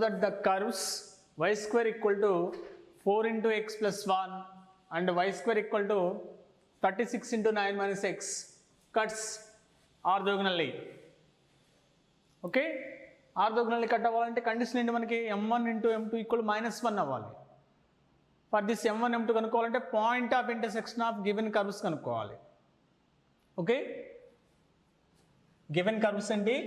that the curves y square equal to 4 into x plus 1 and y square equal to 36 into 9 minus x cuts orthogonally. Okay, orthogonally cut అవ్వాలంటే condition ఏంటి మనకి m1 into m2 equal to -1 అవ్వాలి. For this m1 m2 కనుక్కోవాలంటే point of intersection of given curves కనుక్కోవాలి. Okay, given curves ఏంటి?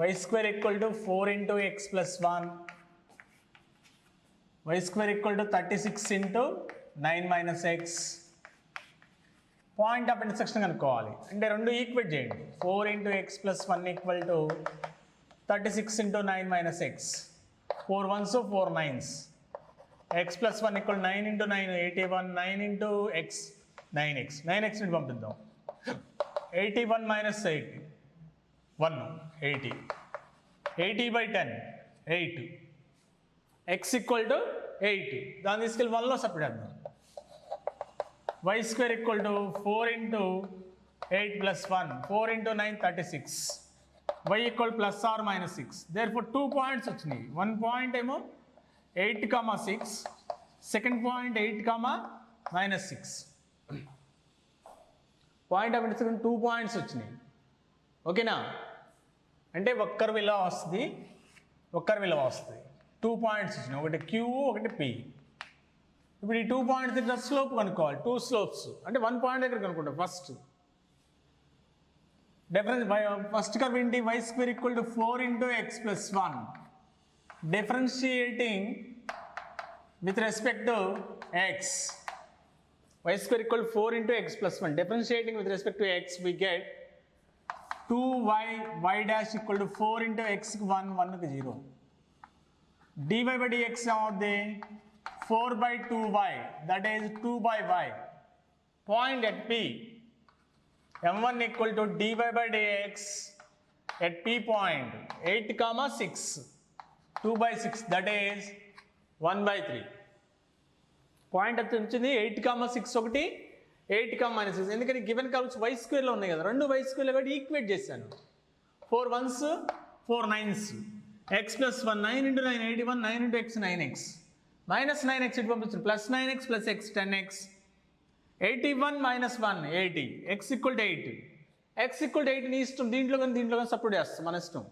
y square equal to 4 into x plus 1, y square equal to 36 into 9 minus x. Point of intersection కనుక్కోవాలి అంటే రెండు equate చేయండి. 4 into x plus 1 equal to 36 into 9 minus x. 4 1s 4 9s. x plus 1 equal to 9 into 9 81, 9 into x 9x. 9x ని పంపిద్దాం. 81 minus 8 1 80. 80 by 10 8. x equal to 8. దాన్ని తీసుకెళ్ళి 1లో separate చేద్దాం. y square equal to 4 into 8 plus 1, 4 into 9 36, y equal plus or minus 6. Therefore 2 points వచ్చినాయి. 1 point ఏమో 8, 6, second point 8, minus 6. Point of intersection 2 points వచ్చినాయి. ఓకేనా, అంటే ఒక్కరి విలువ వస్తుంది, 2 points వచ్చినాయి, ఒకటి q ఒకటి p. ఇప్పుడు ఈ 2 points దగ్గర స్లోప్ కనుక్కోవాలి. 2 slopes అంటే 1 point దగ్గర కనుక్కుంటాం. ఫస్ట్ కర్వ్ ఏంటి? y square equal to 4 into x plus 1. Differentiating with respect to x. y square equal to 4 into x plus 1. Differentiating with respect to x, we get 2y dash equal to 4 into x 1 1 0. dy by dx అవుద్ది 4 by 2y, that is 2 by y. Point at p, m1 equal to dy by dx at p point 8, 6, 2 by 6, that is 1 by 3. Point అది వచ్చింది 8, 6 ఒకటి 8, -6. ఎందుకంటే given curves y స్క్వేర్లో ఉన్నాయి కదా, రెండు y స్క్వేర్లో కాబట్టి equate చేశాను. 4 1s 4 9s, x plus 1 9 into 9 81, 9 into x 9x, minus 9x ఇటు పంపించాను, plus 9x plus x 10x, 81 minus 1 80, x equal to 8. x equal to 8 నీ ఇష్టం, దీంట్లో కానీ సపోర్ట్ చేస్తాం, మన ఇష్టం.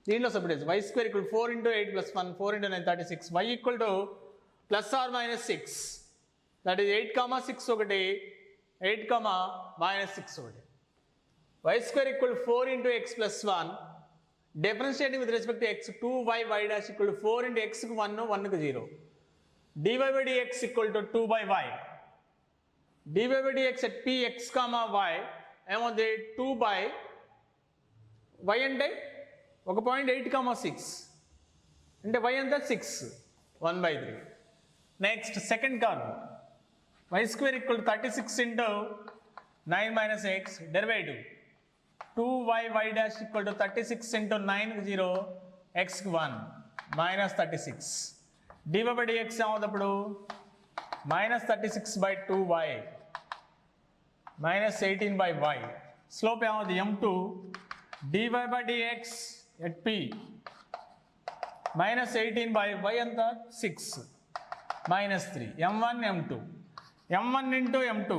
దీంట్లో సపోర్ట్ చేస్తాం. y square equal to 4 into 8 plus 1, 4 into 9 36, y equal to plus or minus 6, that is 8, 6 ఒకటి 8, minus 6 ఒకటి. y square equal to 4 into x plus 1. Differentiating with respect to x, 2y y dash equal to 4 into x 1 1 0. dy by dx equal to 2 by y. dy by dx at p x, y ఏమవుతుంది? 2 by y అంటే ఒక point 8, 6 అంటే y అంతా 6, 1 by 3. Next second curve y square equal to 36 into 9 minus x. Derivative 2y y dash equal to 36 into 9 0 x 1 minus 36. dy by dx ఏమవుతప్పుడు minus 36 by 2y minus 18 by y. Slope ఏమవుతుంది? m2 dy by dx at p minus 18 by y అంతా 6 minus 3. m1 m2, m1 into m2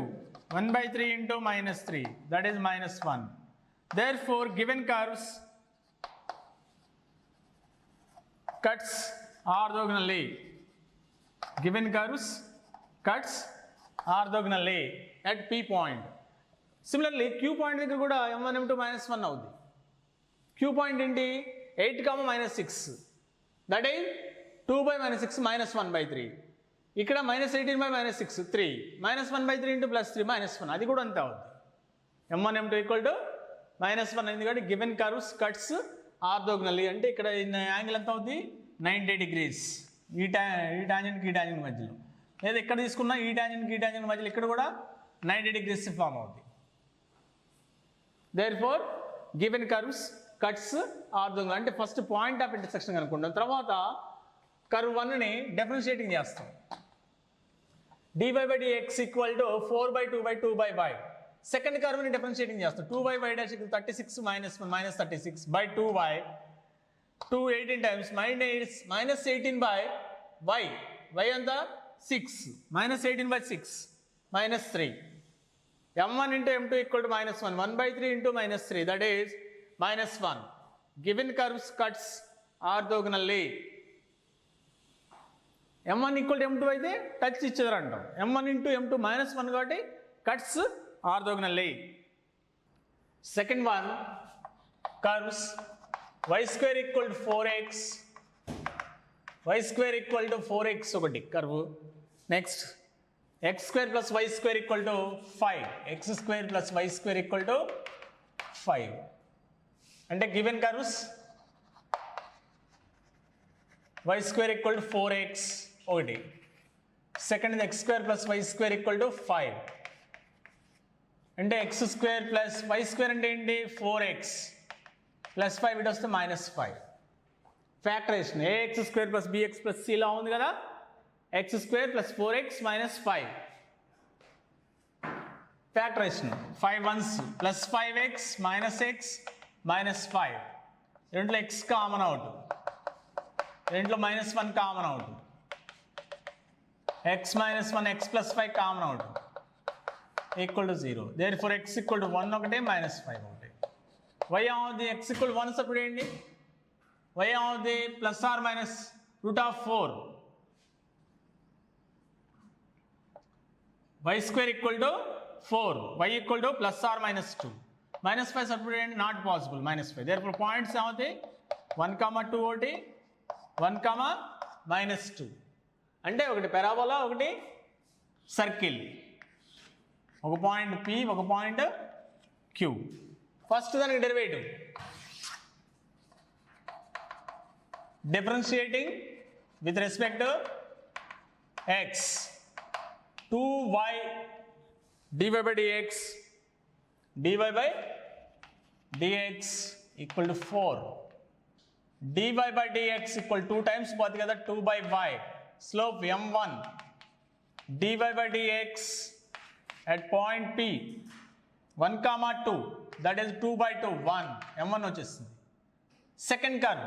1 by 3 into minus 3, that is minus 1. Therefore given curves cuts orthogonally. Given curves cuts orthogonally at p point. Similarly q point దగ్గర కూడా m1 m2 minus 1 అవుద్ది. q point ఏంటి? 8, minus 6, that is 2 by minus 6 minus 1 by 3. ఇక్కడ minus 18 by minus 6 3, minus 1 by 3 into plus 3 minus 1, అది కూడా అంతే అవుద్ది. m1 m2 equal to minus 1 ఎందుకంటే గివెన్ కర్వ్స్ కట్స్ ఆర్థోగనల్లీ అంటే ఇక్కడ యాంగిల్ ఎంత అవుద్ది? 90 degrees. ఈ టాంజెంట్కి ఈ టాంజెంట్ మధ్యలో, లేదా ఇక్కడ తీసుకున్నా ఈ టాంజెంట్ మధ్యలో ఇక్కడ కూడా 90 degrees ఫామ్ అవుద్ది. Therefore given curves cuts orthogonal అంటే ఫస్ట్ పాయింట్ ఆఫ్ ఇంటర్సెక్షన్ అనుకుంటాం, తర్వాత కర్వ్ 1ని డిఫరెన్షియేటింగ్ చేస్తాం. dy by dx equal to 4 by 2 by 2 by y. Second కర్వ్ని డిఫరెన్షియేటింగ్ చేస్తాం. 2y y dash equal 36 minus 1 minus 36 by 2y. 2 18 times minus 18 by y. y ఎంత 6 minus 18 by 6 minus 3. m1 into m2 equal to minus 1. 1 by 3 into minus 3, that is minus 1. Given curves cuts orthogonally. m1 equal to m2 అయితే touch ఇచ్చేదారు అంటాం. m1 into m2 minus 1 కాబట్టి cuts orthogonally. Second one, curves y square equal to 4x. y square equal to 4x ఒకటి curve. Next x square plus y square equal to 5. x square plus y square equal to 5. అంటే given curves y square equal to 4x ఒకటి. Second x square plus y square equal to 5. అంటే x square plus y square అంటే ఏంటి 4x plus 5 ఇటు వస్తే minus 5. Factorization ax square plus bx plus c లా ఉంది కదా, x square plus 4x minus 5. Factorization 5 ones plus 5x minus x minus 5. రెండులో x common out, రెండులో minus 1 common out, x minus 1 x plus 5 common out equal to 0. Therefore x equal to 1 ఒకటే minus 5 ఒకటే. y అవుతుంది x equal to 1 సప్పుడు ఏంటి, y అవుతుంది plus or minus root of 4. y square equal to 4, y equal to plus or minus 2. minus 5 సప్పుడు ఏంటి, not possible minus 5. therefore points ఏమవుతాయి 1, 2 ఒకటి, 1, minus 2. అంటే ఒకటి పెరాబోలా ఒకటి సర్కిల్, ఒక పాయింట్ P ఒక పాయింట్ Q. ఫస్ట్ దానికి derivative differentiating with respect to x. 2y dy by dx dy by dx equal to 4. dy by dx equal 2 times పోతుంది కదా 2 by y. slope m1 dy by dx at point P 1, 2, that is 2 by 2 1 m1 వచ్చేస్తుంది. Second curve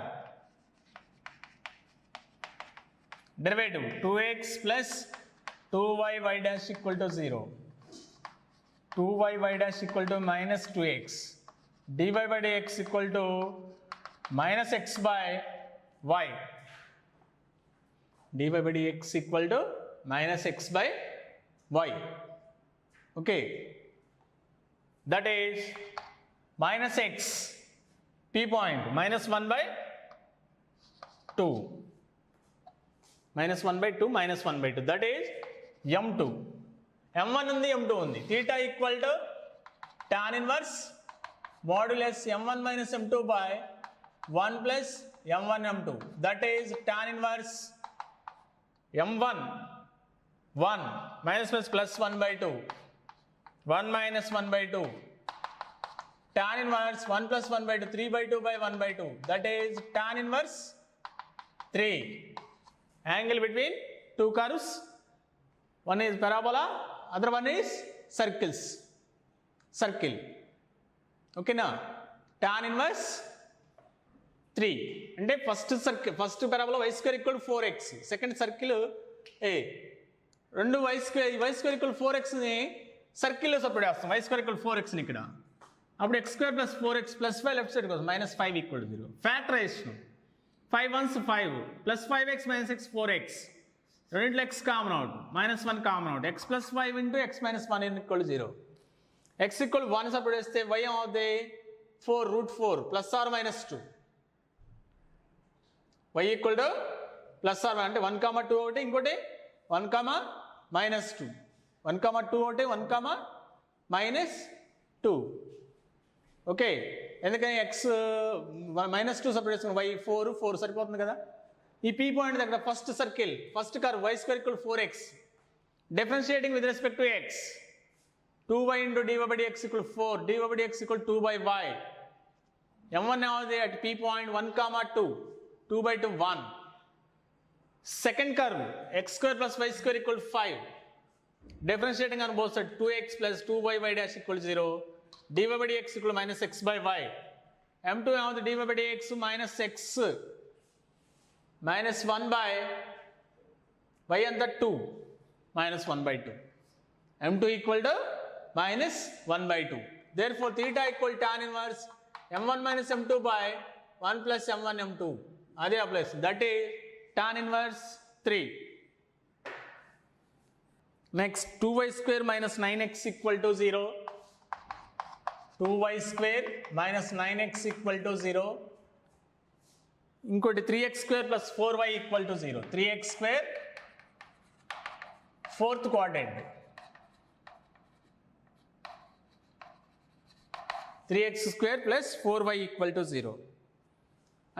derivative 2x plus 2y y dash equal to 0. 2y y dash equal to minus 2x. dy by dx equal to minus x by y. dy by dx equal to minus x by y. Okay, that is minus x P point minus 1 by 2, minus 1 by 2 minus 1 by 2, that is m2. m1 ఉంది m2 ఉంది. theta equal to tan inverse modulus m1 minus m2 by 1 plus m1 m2, that is tan inverse m1 1 minus plus 1 by 2 1 minus 1 by 2, tan inverse 1 plus 1 by 2 3 by 2 by 1 by 2, that is tan inverse 3. angle between two curves, one is parabola, other one is circle. okay na, tan inverse 3 అంటే first parabola y square equal to 4x. Second circle రెండు y square equal to 4x ని సర్కిల్లో separate చేస్తాం. y square equal to 4x ని ఇక్కడ, అప్పుడు x square plus 4x plus 5 left side కోసం minus 5 equal to 0. Factorization 5 ones 5 plus 5x minus x 4x, రెండింటిలో x common out, minus 1 common out, x plus 5 into x minus 1 equal to 0. x equal to 1 separate చేస్తే y అవుతుంది 4 root 4 plus or minus 2. y equal to plus or అంటే 1, 2 ఒకటి, ఇంకోటి 1, minus 2, 1, 2 ఒకటి, 1, minus 2. Okay, ఎందుకని x minus 2 separate చేసుకుని y 4 సరిపోతుంది కదా. ఈ P పాయింట్ దగ్గర first circle first curve y square equal to 4x differentiating with respect to x. 2y into dy by dx equal to 4, dy by dx equal to 2 by y. m1 ఏమవుతుంది at P point 1, 2 2 by 2 1. Second curve x square plus y square equal to 5. Differentiating on both sides, 2x plus 2y dash equal to 0. dy by dx equal to minus x by y. M2 ఏమవుతుంది dy by dx minus x minus 1 by y అంతా 2 minus 1 by 2. M2 equal to minus 1 by 2. Therefore, theta equal tan inverse m1 minus m2 by 1 plus m1 m2. అదే applies. That is tan inverse 3. Next, 2y square minus 9x equal to 0. 2y square minus 9x equal to 0. ఇంకోటి 3x square plus 4y equal to 0. 3x square, fourth quadrant. 3x square plus 4y equal to 0.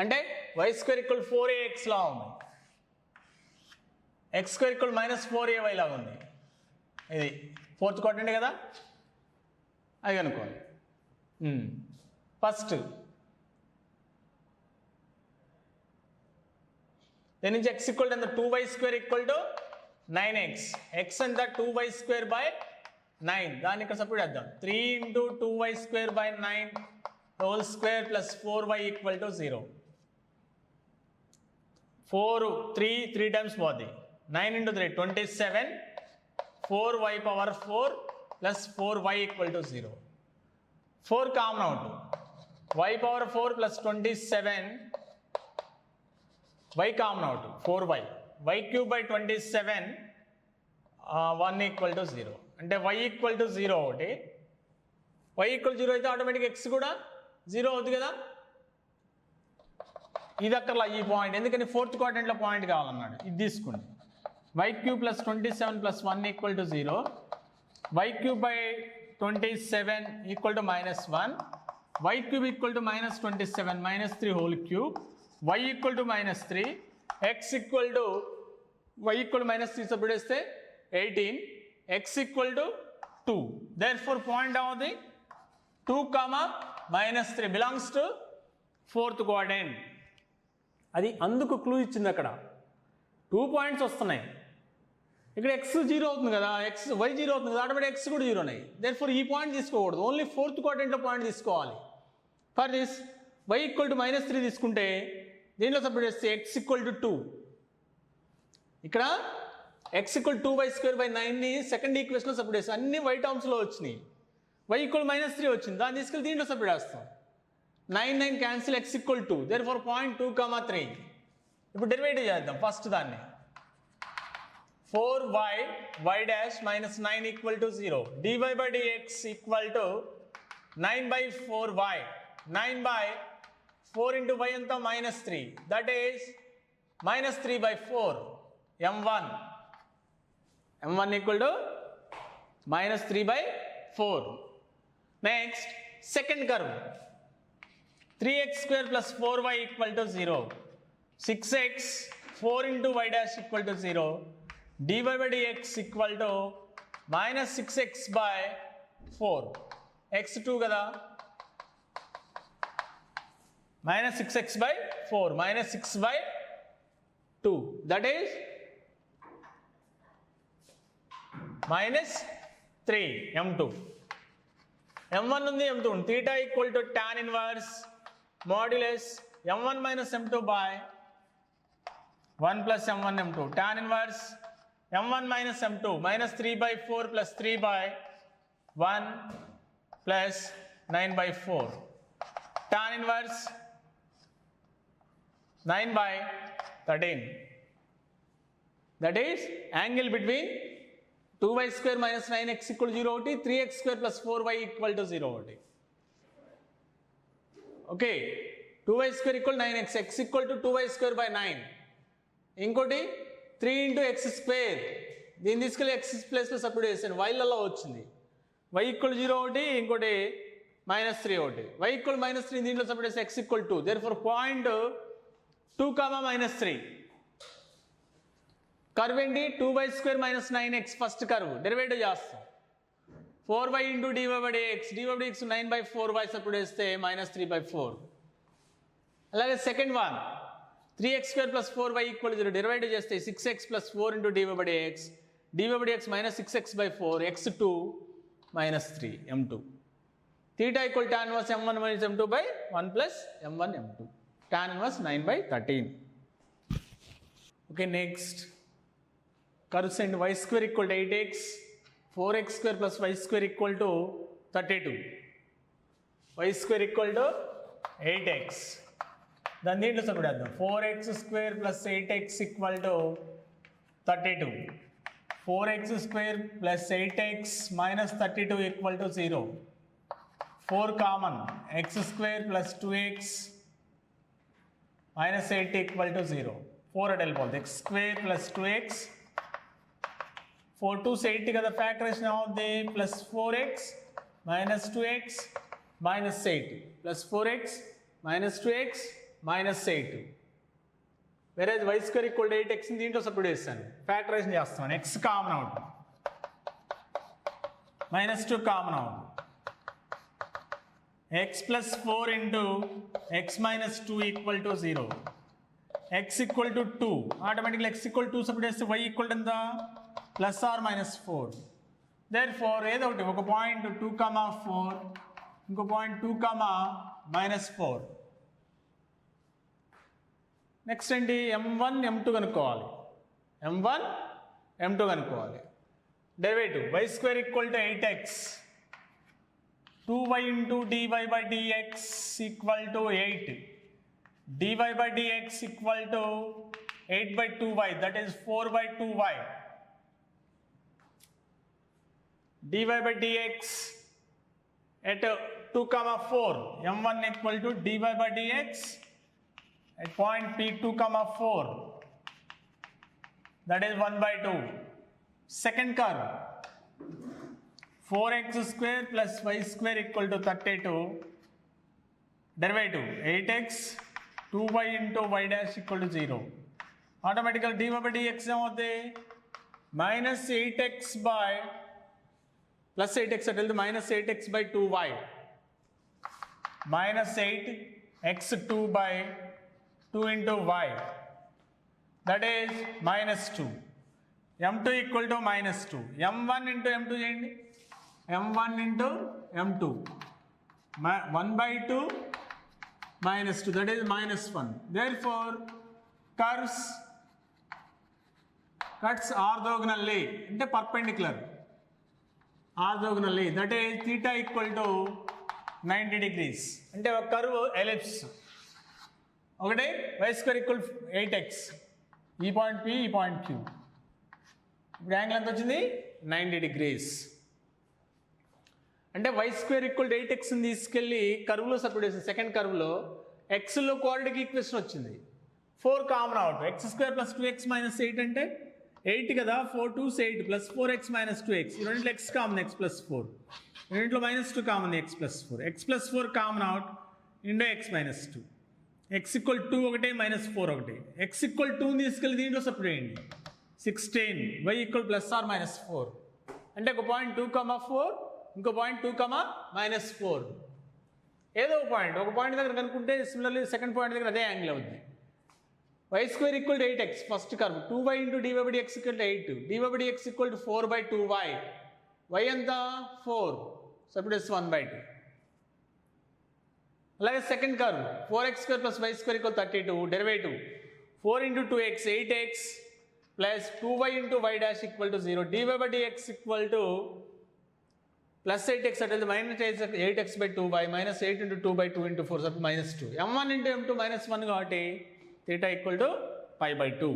అంటే y square equal 4ax లా ఉంది. x square equal minus 4ay లాగా ఉంది. ఇది fourth quadrant కదా, అది కనుక్కోండి. First దీని నుంచి x ఈక్వల్ టు ఎంత 2y square equal to 9x. x అంత 2y స్క్వేర్ బై 9. దాన్ని ఇక్కడ సపరేట్ చేద్దాం. 3 into 2y square by 9 whole square plus 4y equal to 0. 3 times పోద్ది. 9 into 3 27. 4y power 4 plus 4y equal to 0. 4 common out. y power 4 plus 27 y common out 4y. y cube by 27 1 equal to 0. అంటే y equal to 0 ఒకటి. y equal 0 అయితే automatic x కూడా 0 అవుతుంది కదా. ఇది అక్కర్లా ఈ పాయింట్, ఎందుకని ఫోర్త్ క్వాడ్రంట్లో పాయింట్ కావాలన్నాడు. ఇది తీసుకోండి. y cube plus 27 plus 1 equal to 0. y cube by 27 equal to minus 1. y cube equal to minus 27 minus 3 whole cube. y equal to minus 3. x equal to y equal to minus 3 substitute చేస్తే 18. x equal to 2. Therefore point అవుతుంది 2, minus 3 belongs to fourth quadrant. అది అందుకు clue ఇచ్చింది అక్కడ. 2 points వస్తున్నాయి. ఇక్కడ x 0 అవుతుంది కదా, y 0 అవుతుంది కదా, ఆటోమేటిక్ x కూడా 0 ఉన్నాయి. దేర్ఫోర్ ఈ పాయింట్ తీసుకోకూడదు, ఓన్లీ ఫోర్త్ క్వాడ్రంట్లో పాయింట్ తీసుకోవాలి. For this y equal to minus 3 తీసుకుంటే దీంట్లో సబ్స్టిట్యూట్ చేస్తే x ఈక్వల్ టు 2. ఇక్కడ x equal 2y square by 9ని సెకండ్ ఈక్వేషన్లో సబ్స్టిట్యూట్ చేస్తాం. అన్ని y టర్మ్స్లో వచ్చినాయి. y ఈక్వల్ minus 3 వచ్చింది, దాన్ని తీసుకెళ్ళి దీంట్లో సబ్స్టిట్యూట్ చేస్తాం. 9 cancel, x equal 2. Therefore point 2, 3. ఇప్పుడు డెరివేటివ్ చేద్దాం ఫస్ట్ దాన్ని. 4y y dash minus 9 equal to 0. dy by dx equal to 9 by 4y. 9 by 4 into y anta minus 3. That is minus 3 by 4. m1. m1 equal to minus 3 by 4. Next, second curve. 3x square plus 4y equal to 0. 6x 4 into y dash equal to 0. dy by dx equal to minus 6x by 4. x 2 కదా, minus 6x by 4 minus 6 by 2. That is minus 3 m2. m1 ఉంది, m2 ఉంది. theta equal to tan inverse modulus m1 minus m2 by 1 plus m1 m2. tan inverse m1 minus m2 minus 3 by 4 plus 3 by 1 plus 9 by 4. tan inverse 9 by 13. That is angle between 2y square minus 9x equal to 0 ఒకటి, 3x square plus 4y equal to 0 ఒకటి. Okay, 2y square equal 9x, x equal to 2y square by 9. ఇంకోటి 3 into x square, దీన్ని తీసుకెళ్ళి x ప్లేస్లో substitute చేశాను, వైలలో వచ్చింది. y equal 0 ఒకటి, ఇంకోటి -3 ఒకటి. y ఈక్వల్ -3 దీంట్లో సబ్స్టిట్యూట్ చేస్తే x equal 2. Therefore point 2, -3. Curve ఏంటి 2y square minus 9x first curve derivative చేస్తాం. 4y into dy by dx, dy by dx 9 by 4y substitute చేస్తే -3 by 4. అలాగే second one 3x square plus 4y equal 0 derivative చేస్తే 6x plus 4 into dy by dx, dy by dx minus 6x by 4 x2 minus 3 m2. Theta equal tan inverse m1 minus m2 by 1 plus m1 m2. Tan inverse 9 by 13. Okay, next. Curves and y square equal to 8x, 4x square plus y square equal to 32. Y square equal to 8x. Then దీంట్లో సరిపడేద్దాం 4x square plus 8x equal to 32. 4x square plus 8x minus 32 equal to 0. 4 common, x square plus 2x minus 8 equal to 0. 4 at వెళ్ళిపోతుంది x square plus 2x. 4 2s 8 కదా factorisation అవుద్ది plus 4x minus 2x minus 8 plus 4x minus 2x minus 8. Whereas y square equal to 8x ని దీంట్లో substitute చేస్తాను, factorisation చేస్తాను. x common out, minus 2 common out, x plus 4 into x minus 2 equal to 0. x equal to 2, automatically x equal to substitute చేస్తే y equal to ఎంత plus or minus 4. Therefore ఏదో ఒకటి ఒక point 2, 4, ఇంకో point 2, minus 4. Next ఏంటి m1 m2 కనుక్కోవాలి. m1 m2 కనుక్కోవాలి. Derivative y square equal to 8x, 2y into dy by dx equal to 8, dy by dx equal to 8 by 2y, that is 4 by 2y. dy by dx at 2, 4, m1 equal to dy by dx at point P 2, 4, that is 1 by 2. Second curve, 4x square plus y square equal to 32. Derivative 8x, 2y into y dash equal to 0. Automatically dy by dx ఏమవుతుంది minus 8x by plus 8x at minus 8x by 2y minus 8x2 by 2 into y, that is minus 2. m2 equal to minus 2. m1 into m2 చేయండి, m1 into m2 1 by 2 minus 2, that is minus 1. Therefore curves cuts orthogonally అంటే perpendicular orthogonally, that is theta equal to 90 degrees. అంటే ఒక curve ellipse ఒకటి y square equal 8x, ఈ point P, ఈ point Q. ఇప్పుడు angle ఎంత వచ్చింది 90 degrees. అంటే y స్క్వేర్ ఈక్వల్ 8xని తీసుకెళ్ళి కర్వ్లో సబ్స్టిట్యూట్ చేసిన సెకండ్ కర్వ్లో ఎక్స్లో క్వాడ్రాటిక్ ఈక్వేషన్ వచ్చింది. 4 common out, X square plus 2x minus 8 అంటే 8 కదా, 4 2s 8 plus 4x minus 2x, ఈ రెండింటిలో x కామన్, x ప్లస్ 4, రెండింటిలో minus 2 common, x plus 4, x plus 4 common out into x minus 2, x equal 2 ఒకటి minus 4 ఒకటి, x equal 2ని తీసుకెళ్ళి దీంట్లో సబ్స్టిట్యూట్ చేయండి 16, y equal plus or minus 4. అంటే ఒక పాయింట్ 2, 4, ఇంకో పాయింట్ 2, మైనస్ 4. ఏదో ఒక పాయింట్ దగ్గర కనుక్కుంటే సిమిలర్లీ సెకండ్ పాయింట్ దగ్గర అదే యాంగిల్ అవుతుంది. y square equal to 8x first curve, 2y into dy by dx equal to 8, dy by dx equal to 4 by 2y, y ఎంత 4, సబ్స్టిట్యూట్ 1 by 2. అలాగే second curve 4x square plus y square equal 32, derivative 4 into 2x 8x plus 2y into y dash equal to 0, dy by dx equal to plus 8x అంటే minus 8x by 2y minus 8 into 2 by 2 into 4 minus 2. m1 into m2 minus 1 కాబట్టి theta equal to π by 2.